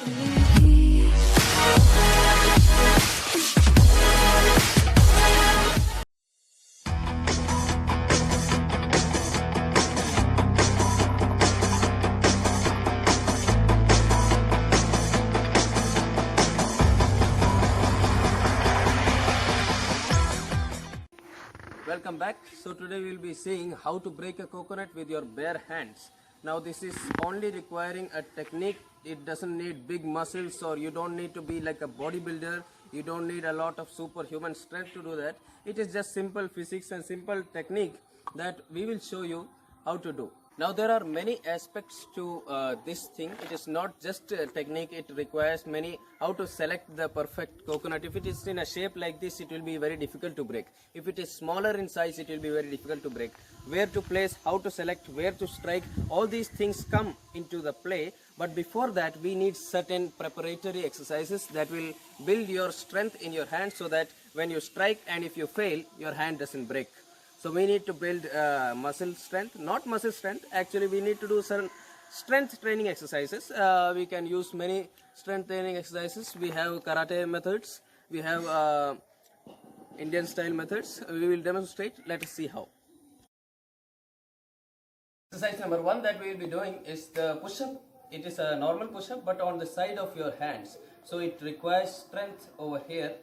Welcome back. So today we will be seeing how to break a coconut with your bare hands. Now this is only requiring a technique. It doesn't need big muscles, or you don't need to be like a bodybuilder. You don't need a lot of superhuman strength to do that. It is just simple physics and simple technique that we will show you how to do. Now there are many aspects to this thing. It is not just a technique. It requires many, how to select the perfect coconut. If it is in a shape like this, it will be very difficult to break. If it is smaller in size, it will be very difficult to break. Where to place, how to select, where to strike, all these things come into the play. But before that, we need certain preparatory exercises that will build your strength in your hand, so that when you strike and if you fail, your hand doesn't break. So we need to build muscle strength, not muscle strength. Actually, we need to do certain strength training exercises. We can use many strength training exercises. We have karate methods. We have Indian style methods. We will demonstrate. Let us see how. Exercise number 1 that we will be doing is the push-up. It is a normal push-up, but on the side of your hands. So it requires strength over here.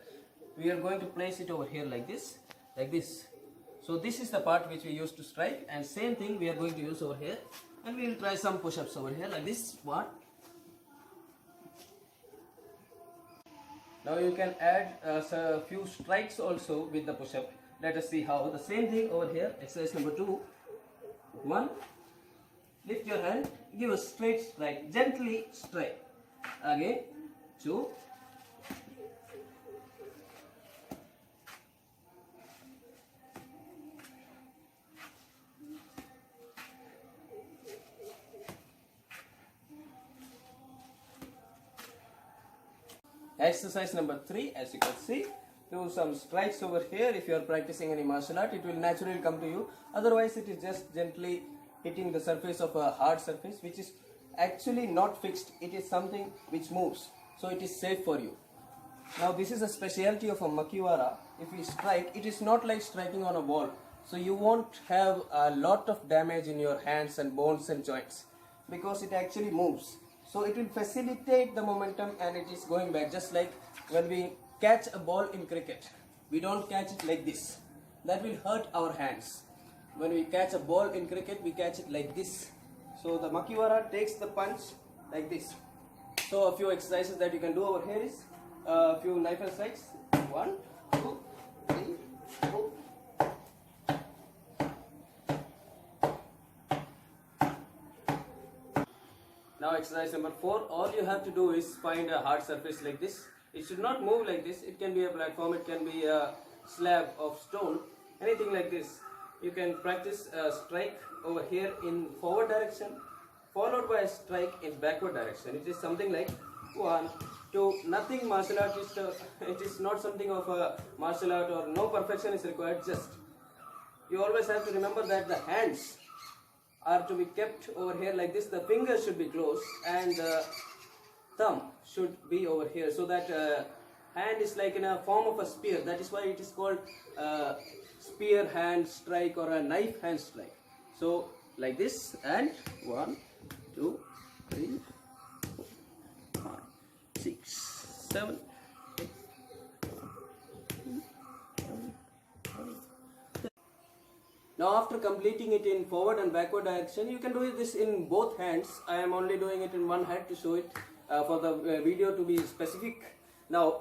We are going to place it over here like this, like this. So this is the part which we use to strike, and same thing we are going to use over here, and we will try some push-ups over here like this one. Now you can add a few strikes also with the push-up. Let us see how. The same thing over here, exercise number 2. 1, lift your hand, give a straight strike, gently strike. Again, 2. Exercise number 3, as you can see, do some strikes over here. If you are practicing any martial art, it will naturally come to you. Otherwise, it is just gently hitting the surface of a hard surface, which is actually not fixed. It is something which moves, so it is safe for you. Now this is a specialty of a makiwara. If we strike, it is not like striking on a wall, so you won't have a lot of damage in your hands and bones and joints, because it actually moves. So it will facilitate the momentum, and it is going back, just like when we catch a ball in cricket. We don't catch it like this. That will hurt our hands. When we catch a ball in cricket, we catch it like this. So the makiwara takes the punch like this. So a few exercises that you can do over here is a few knife and strikes. 1, 2, 3, 4. Now exercise number 4, all you have to do is find a hard surface like this. It should not move like this. It can be a platform, it can be a slab of stone, anything like this. You can practice a strike over here in forward direction, followed by a strike in backward direction. It is something like 1, 2, nothing martial artist, it is not something of a martial art, or no perfection is required. Just you always have to remember that the hands are to be kept over here like this. The fingers should be closed, and the thumb should be over here, so that hand is like in a form of a spear. That is why it is called spear hand strike or a knife hand strike. So like this, and 1, 2, 3, 4, 5, 6, 7, 8. Now after completing it in forward and backward direction, you can do this in both hands. I am only doing it in one hand to show it for the video to be specific. Now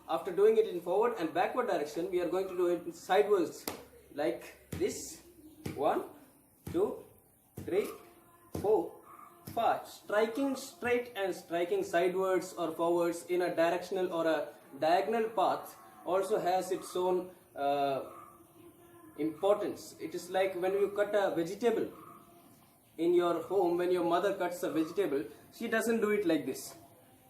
after doing it in forward and backward direction, we are going to do it sideways like this. 1, 2, 3, 4, 5. Striking straight and striking sidewards or forwards in a directional or a diagonal path also has its own importance. It is like when you cut a vegetable in your home. When your mother cuts a vegetable, she doesn't do it like this.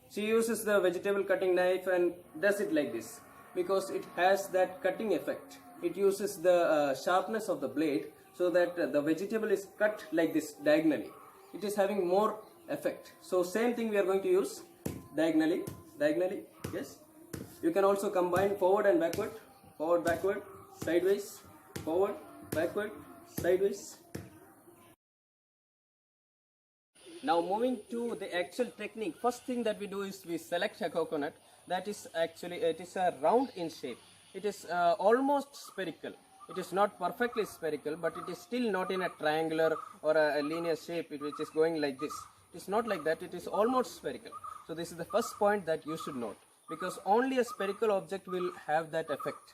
She uses the vegetable cutting knife and does it like this, because it has that cutting effect. It uses the sharpness of the blade, so that the vegetable is cut like this diagonally. It is having more effect. So same thing we are going to use. diagonally, yes. You can also combine forward and backward, sideways, forward, backward, sideways. Now moving to the actual technique, first thing that we do is we select a coconut that is actually, it is a round in shape. It is almost spherical. It is not perfectly spherical, but it is still not in a triangular or a linear shape which is going like this. It is not like that, it is almost spherical. So this is the first point that you should note, because only a spherical object will have that effect.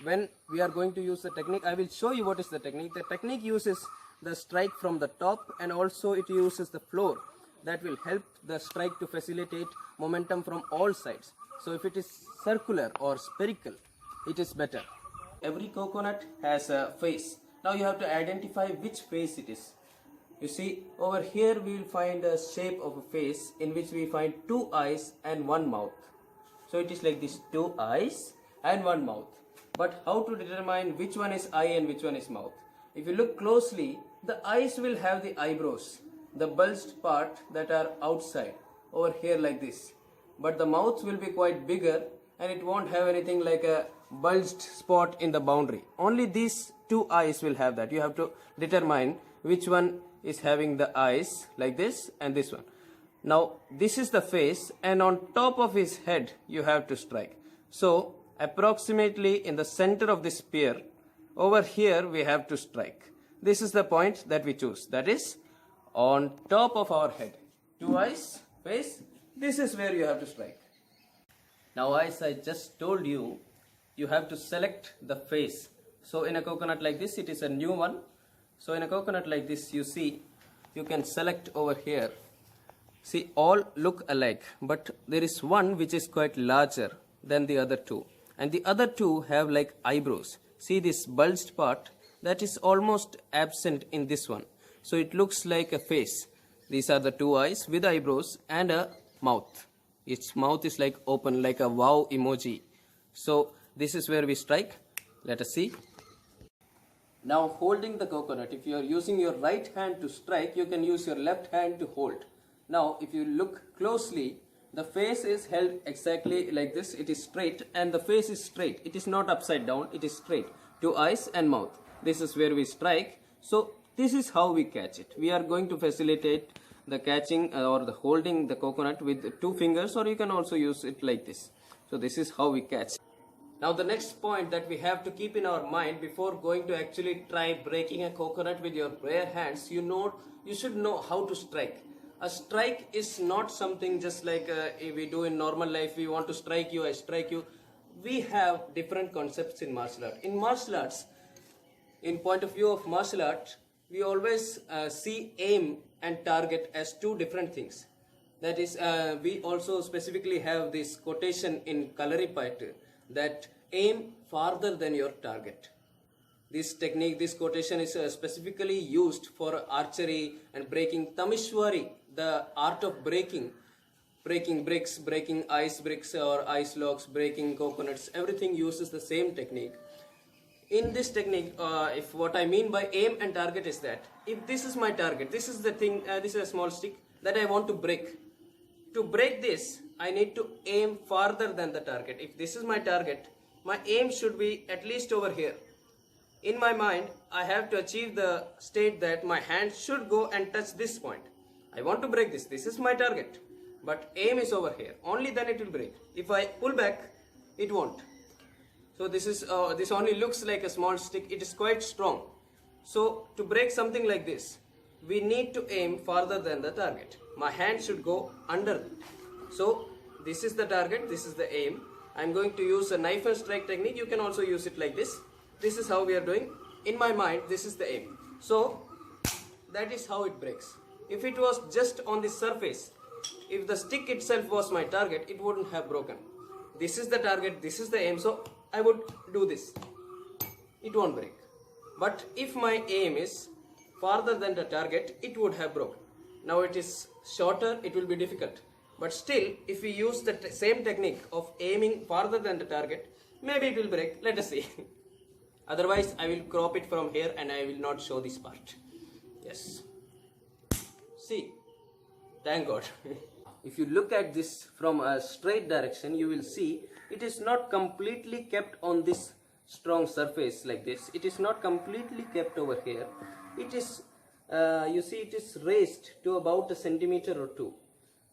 When we are going to use the technique, I will show you what is the technique. The technique uses the strike from the top, and also it uses the floor that will help the strike to facilitate momentum from all sides. So if it is circular or spherical, it is better. Every coconut has a face. Now you have to identify which face it is. You see, over here we will find a shape of a face in which we find two eyes and one mouth. So it is like this, two eyes and one mouth. But how to determine which one is eye and which one is mouth? If you look closely, the eyes will have the eyebrows, the bulged part that are outside, over here like this. But the mouth will be quite bigger and it won't have anything like a bulged spot in the boundary. Only these two eyes will have that. You have to determine which one is having the eyes like this and this one. Now this is the face, and on top of his head you have to strike. So approximately in the center of this spear, over here we have to strike. This is the point that we choose, that is on top of our head. Two eyes, face, this is where you have to strike. Now as I just told you, you have to select the face. So in a coconut like this, it is a new one. So in a coconut like this, you see, you can select over here. See, all look alike, but there is one which is quite larger than the other two. And the other two have like eyebrows. See this bulged part, that is almost absent in this one. So it looks like a face. These are the two eyes with eyebrows and a mouth. Its mouth is like open, like a wow emoji. So this is where we strike. Let us see. Now holding the coconut, if you are using your right hand to strike, you can use your left hand to hold. Now if you look closely, the face is held exactly like this. It is straight and the face is straight. It is not upside down, it is straight. Two eyes and mouth. This is where we strike. So this is how we catch it. We are going to facilitate the catching or the holding the coconut with two fingers, or you can also use it like this. So this is how we catch. Now the next point that we have to keep in our mind before going to actually try breaking a coconut with your bare hands, you should know how to strike. A strike is not something just like we do in normal life. We want to strike you, I strike you. We have different concepts in martial art. In martial arts, in point of view of martial art, we always see aim and target as two different things. That is, we also specifically have this quotation in Kalari that aim farther than your target. This technique, this quotation is specifically used for archery and breaking TAMISHWARI, the art of breaking bricks, breaking ice bricks or ice logs, breaking coconuts. Everything uses the same technique. In this technique, if what I mean by aim and target is that if this is my target, this is the thing, this is a small stick that I want to break. To break this, I need to aim farther than the target. If this is my target, my aim should be at least over here. In my mind, I have to achieve the state that my hand should go and touch this point. I want to break this. This is my target. But aim is over here. Only then it will break. If I pull back, it won't. So this only looks like a small stick. It is quite strong. So to break something like this, we need to aim farther than the target. My hand should go under it. So this is the target, this is the aim. I am going to use a knife and strike technique. You can also use it like this. This is how we are doing. In my mind, this is the aim. So that is how it breaks. If it was just on the surface, if the stick itself was my target, it wouldn't have broken. This is the target, this is the aim, so I would do this. It won't break. But if my aim is farther than the target, it would have broken. Now it is shorter, it will be difficult. But still, if we use the same technique of aiming farther than the target, maybe it will break. Let us see. Otherwise, I will crop it from here and I will not show this part. Yes. See. Thank God. if you look at this from a straight direction, you will see it is not completely kept on this strong surface like this. It is not completely kept over here. It is, you see, it is raised to about a centimeter or two.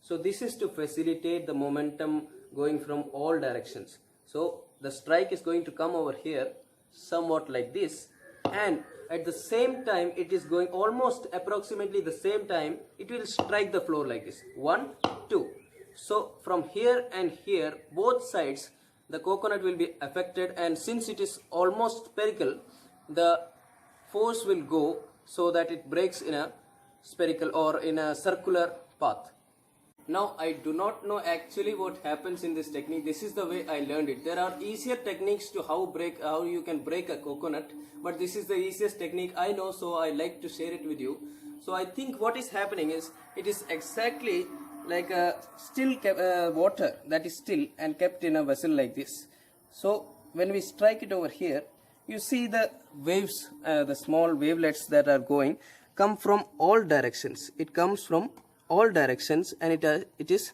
So this is to facilitate the momentum going from all directions. So the strike is going to come over here somewhat like this, and at the same time it is going almost approximately the same time it will strike the floor like this. 1, 2. So from here and here, both sides, the coconut will be affected, and since it is almost spherical, the force will go so that it breaks in a spherical or in a circular path. Now I do not know actually what happens in this technique. This is the way I learned it. There are easier techniques to how you can break a coconut, but this is the easiest technique I know, so I like to share it with you. So I think what is happening is, it is exactly like a still water that is still and kept in a vessel like this. So when we strike it over here, you see the waves, the small wavelets that are going, come from all directions. It comes from all directions, and it is,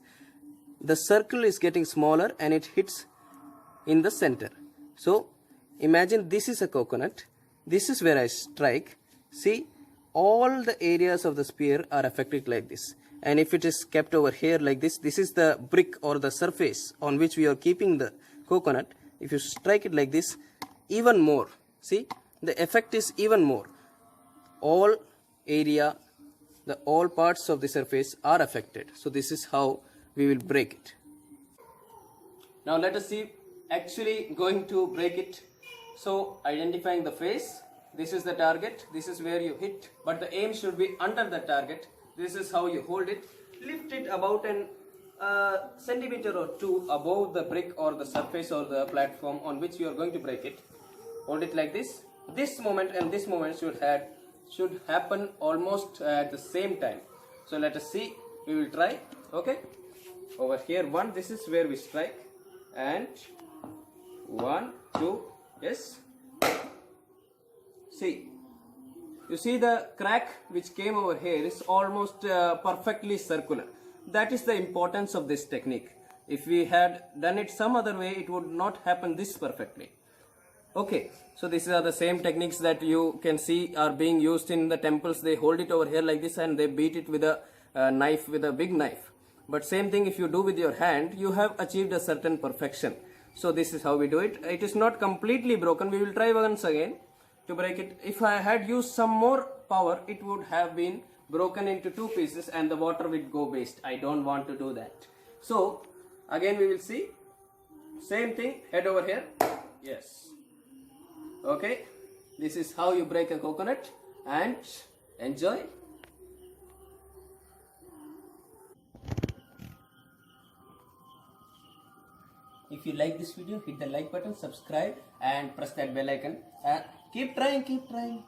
the circle is getting smaller and it hits in the center. So imagine this is a coconut. This is where I strike. See, all the areas of the spear are affected like this. And if it is kept over here like this, this is the brick or the surface on which we are keeping the coconut. If you strike it like this, even more, see, the effect is even more. All area, all parts of the surface are affected. So this is how we will break it. Now let us see actually going to break it. So identifying the face, this is the target, this is where you hit, but the aim should be under the target. This is how you hold it. Lift it about an centimeter or two above the brick or the surface or the platform on which you are going to break it. Hold it like this. This moment and this moment should happen almost at the same time. So let us see, we will try. Okay, over here, 1, this is where we strike, and 1, 2, yes. See, you see the crack which came over here is almost perfectly circular. That is the importance of this technique. If we had done it some other way, it would not happen this perfectly. Okay, so these are the same techniques that you can see are being used in the temples. They hold it over here like this and they beat it with a knife, with a big knife. But same thing if you do with your hand, you have achieved a certain perfection. So this is how we do it. It is not completely broken. We will try once again to break it. If I had used some more power, it would have been broken into 2 pieces and the water would go waste. I don't want to do that. So again we will see. Same thing, head over here. Yes. Okay, this is how you break a coconut, and enjoy. If you like this video, hit the like button, subscribe and press that bell icon. Keep trying, keep trying.